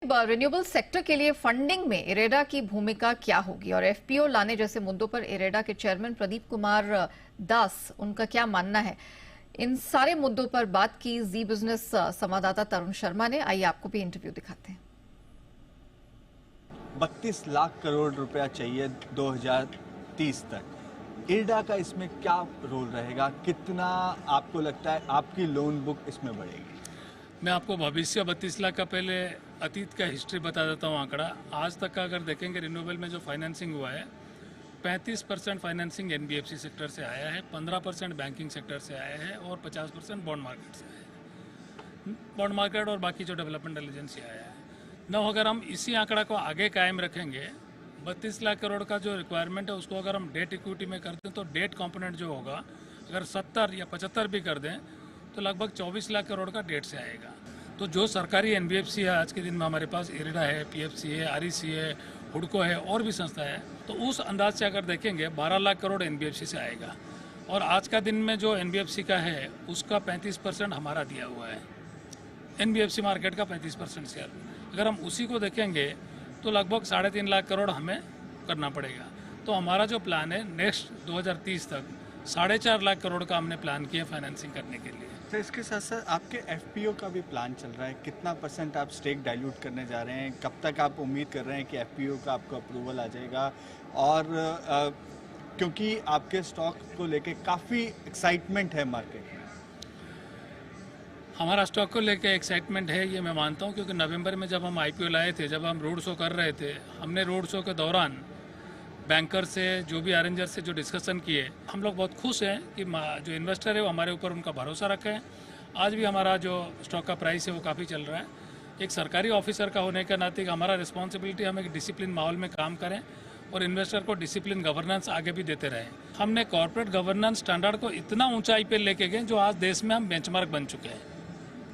अब renewable sector के लिए फंडिंग में इरेडा की भूमिका क्या होगी और एफपीओ लाने जैसे मुद्दों पर इरेडा के चेयरमैन प्रदीप कुमार दास उनका क्या मानना है? इन सारे मुद्दों पर बात की जी बिजनेस संवाददाता तरुण शर्मा ने। आइए आपको भी इंटरव्यू दिखाते हैं। 32 लाख करोड़ रुपया चाहिए 2030 तक। इरेडा का इसमें क्या रोल रहेगा? कितना आपको लगता है आपकी लोन बुक इसमें बढ़ेगी? मैं आपको भविष्य 32 लाख का पहले अतीत का हिस्ट्री बता देता हूँ आंकड़ा। आज तक का अगर देखेंगे रिन्यूएबल में जो फाइनेंसिंग हुआ है 35% फाइनेंसिंग एनबीएफसी सेक्टर से आया है, 15% बैंकिंग सेक्टर से आया है और 50% बॉन्ड मार्केट से आया है। बॉन्ड मार्केट और बाकी जो डेवलपमेंटल एजेंसी आया है न, अगर हम इसी आंकड़ा को आगे कायम रखेंगे 32 लाख करोड़ का जो रिक्वायरमेंट है उसको अगर हम डेट इक्विटी में करते हैं तो डेट कंपोनेंट जो होगा अगर 70 या 75 भी कर दें तो लगभग 24 लाख करोड़ का डेट से आएगा। तो जो सरकारी एनबीएफसी है आज के दिन में हमारे पास इरेडा है, पीएफसी है, आरईसी है, हुडको है और भी संस्था है, तो उस अंदाज से अगर देखेंगे 12 लाख करोड़ एनबीएफसी से आएगा और आज का दिन में जो एनबीएफसी का है उसका 35% हमारा दिया हुआ है। एनबीएफसी मार्केट का 35% शेयर अगर हम उसी को देखेंगे तो लगभग 3.5 लाख करोड़ हमें करना पड़ेगा। तो हमारा जो प्लान है नेक्स्ट 2030 तक 4.5 लाख करोड़ का हमने प्लान किया फाइनेंसिंग करने के लिए। तो इसके साथ साथ आपके एफपीओ का भी प्लान चल रहा है। कितना % आप स्टेक डाइल्यूट करने जा रहे हैं? कब तक आप उम्मीद कर रहे हैं कि एफपीओ का आपको अप्रूवल आ जाएगा? और क्योंकि आपके स्टॉक को लेके काफ़ी एक्साइटमेंट है मार्केट में। हमारा स्टॉक को लेके एक्साइटमेंट है ये मैं मानता हूँ, क्योंकि नवंबर में जब हम आईपीओ लाए थे, जब हम रोड शो कर रहे थे, हमने रोड शो के दौरान बैंकर से जो भी अरेंजर से जो डिस्कशन किए, हम लोग बहुत खुश हैं कि जो इन्वेस्टर है वो हमारे ऊपर उनका भरोसा रखे हैं। आज भी हमारा जो स्टॉक का प्राइस है वो काफ़ी चल रहा है। एक सरकारी ऑफिसर का होने के नाते हमारा रिस्पॉन्सिबिलिटी हम एक डिसिप्लिन माहौल में काम करें और इन्वेस्टर को डिसिप्लिन गवर्नेंस आगे भी देते रहें। हमने कॉर्पोरेट गवर्नेंस स्टैंडर्ड को इतना ऊंचाई पे लेके गए जो आज देश में हम बेंचमार्क बन चुके हैं।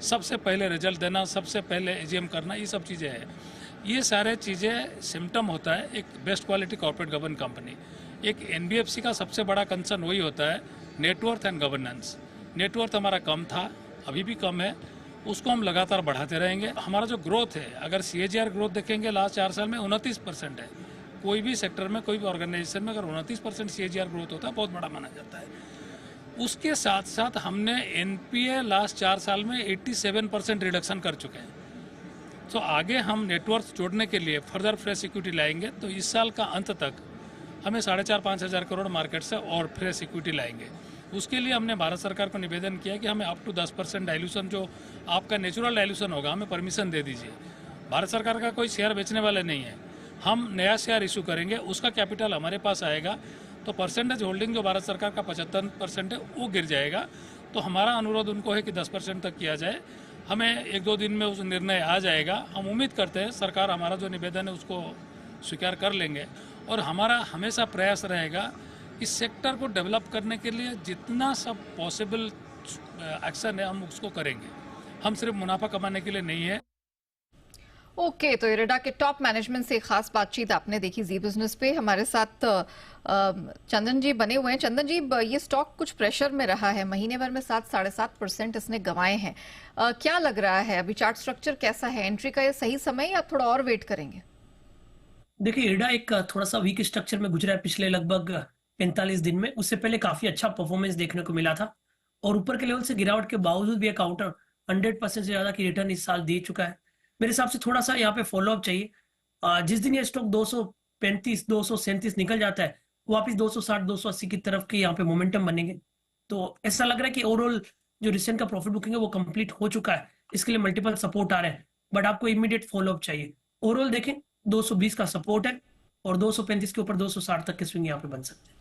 सबसे पहले रिजल्ट देना, सबसे पहले एजीएम करना, ये सब चीज़ें हैं। ये सारे चीज़ें सिम्टम होता है एक best quality corporate govern company. एक एनबीएफसी का सबसे बड़ा कंसर्न वही होता है नेटवर्थ एंड गवर्नेंस। नेटवर्थ हमारा कम था, अभी भी कम है, उसको हम लगातार बढ़ाते रहेंगे। हमारा जो ग्रोथ है, अगर सीएजीआर ग्रोथ देखेंगे लास्ट 4 साल में 29% है। कोई भी सेक्टर में, कोई भी ऑर्गेनाइजेशन में अगर 29% सीएजीआर ग्रोथ होता है बहुत बड़ा माना जाता है। उसके साथ साथ हमने एनपीए लास्ट 4 साल में 87% रिडक्शन कर चुके हैं। तो आगे हम नेटवर्क जोड़ने के लिए फर्दर फ्रेश इक्विटी लाएंगे, तो इस साल का अंत तक हमें 4,500-5 हज़ार करोड़ मार्केट से और फ्रेश इक्विटी लाएंगे। उसके लिए हमने भारत सरकार को निवेदन किया कि हमें अप टू 10% डाइल्यूशन, जो आपका नेचुरल डाइल्यूशन होगा, हमें परमिशन दे दीजिए। भारत सरकार का कोई शेयर बेचने वाले नहीं है, हम नया शेयर इशू करेंगे, उसका कैपिटल हमारे पास आएगा, तो परसेंटेज होल्डिंग जो भारत सरकार का 75% है वो गिर जाएगा। तो हमारा अनुरोध उनको है कि 10% तक किया जाए। हमें 1-2 दिन में उस निर्णय आ जाएगा। हम उम्मीद करते हैं सरकार हमारा जो निवेदन है उसको स्वीकार कर लेंगे और हमारा हमेशा प्रयास रहेगा इस सेक्टर को डेवलप करने के लिए जितना सब पॉसिबल एक्शन है हम उसको करेंगे। हम सिर्फ मुनाफा कमाने के लिए नहीं है। ओके, तो इरेडा के टॉप मैनेजमेंट से खास बातचीत आपने देखी जी बिजनेस पे। हमारे साथ चंदन जी बने हुए हैं। चंदन जी, ये स्टॉक कुछ प्रेशर में रहा है, महीने भर में 7-7.5% इसने गंवाए हैं। क्या लग रहा है अभी चार्ट स्ट्रक्चर कैसा है? एंट्री का ये सही समय या थोड़ा और वेट करेंगे? देखिए, इरेडा एक थोड़ा सा वीक स्ट्रक्चर में गुजरा है पिछले लगभग 45 दिन में। उससे पहले काफी अच्छा परफॉर्मेंस देखने को मिला था और ऊपर के लेवल से गिरावट के बावजूद भी एक काउंटर 100% से ज्यादा की रिटर्न इस साल दे चुका है। मेरे हिसाब से थोड़ा सा यहाँ पे फॉलोअप चाहिए। जिस दिन ये स्टॉक 235-237 निकल जाता है, वापस 260-280 की तरफ के यहाँ पे मोमेंटम बनेंगे। तो ऐसा लग रहा है कि ओवरऑल जो रिसेंट का प्रॉफिट बुकिंग है वो कंप्लीट हो चुका है। इसके लिए मल्टीपल सपोर्ट आ रहे हैं, बट आपको इमीडिएट फॉलोअप चाहिए। ओवरऑल देखें 220 का सपोर्ट है और 235 के ऊपर 260 तक के स्विंग यहाँ पे बन सकते हैं।